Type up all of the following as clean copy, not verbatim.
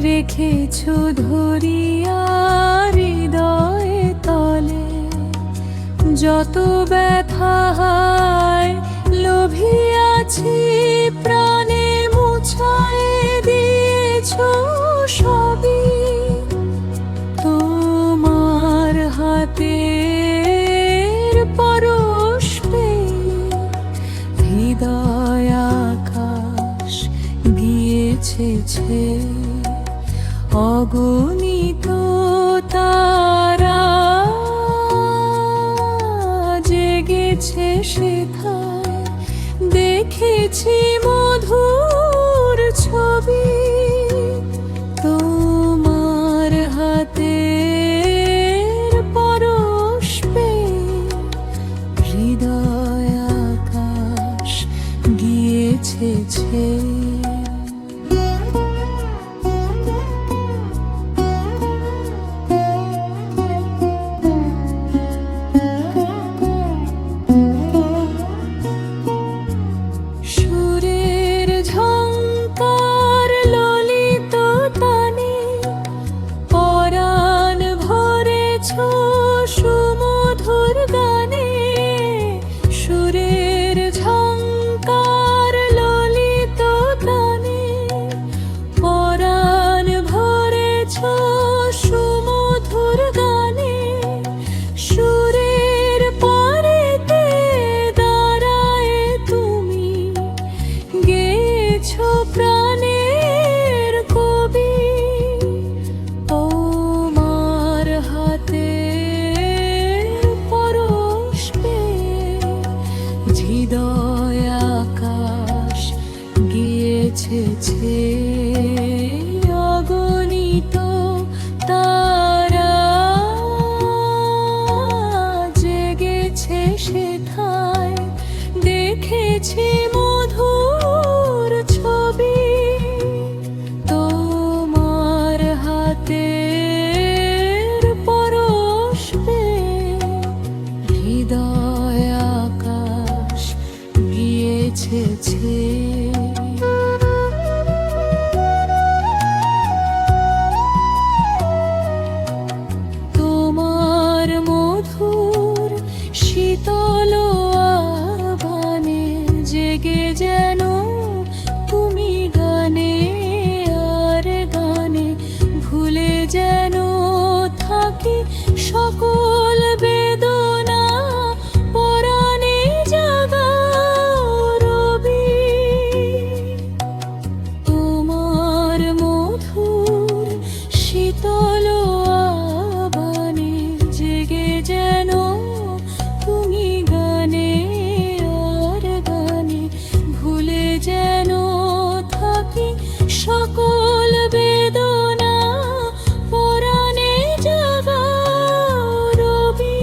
রেখেছো ধরিয়া হৃদয়ে তলে, যত ব্যথায় লোভিয়াছি প্রাণে মুছায় দিয়েছো সবই। তোমার হাতের পরশ পেয়ে হৃদয় আকাশ গিয়েছে ছেয়ে, অগণিত তারা জেগেছে সেথায়, দেখেছি মধুর ছবি। তোমার হাতের পরশ পেয়ে হৃদয় আকাশ গিয়েছে ছেয়ে। সুমধুর গানে সুরের ঝংকার ললিত গানে, পরাণ ভরেছ সুমধুর গানে। সুরের পরেতে দাঁড়ায় তুমি গেছো প্রাণের কবি। তোমার হাতে হৃদয় আকাশ গিয়েছে ছেয়ে, অগণিত তারা জেগেছে সেথায়, দেখেছি মধুর ছবি। তোমার হাতের পরশ পেয়ে হৃদয় আকাশ গিয়েছে ছেয়ে। তোমার মধুর শীতল আহ্বানে জেগে যেন তুমি গানে আর গানে, ভুলে যেন থাকি সকল বেদনা, পরাণে জাগাও রবি। তোমার মধুর শীতল আহ্বানে জেগে যেন তুমি গানে আর গানে, ভুলে যেন থাকি সকল বেদনা, পরাণে জাগাও রবি।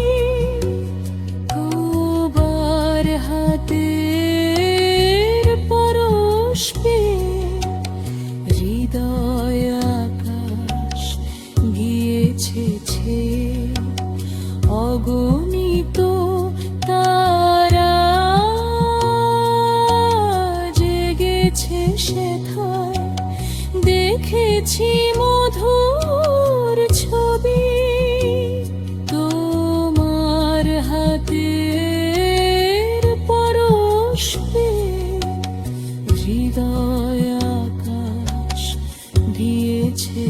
তোমার হাতের পরশ পেয়ে হৃদয় আকাশ গিয়েছে ছেয়ে, অগণিত তারা জেগেছে সেথায়, দেখেছি মধুর ছবি। তোমার হাতের পরশ পেয়ে হৃদয় আকাশ গিয়েছে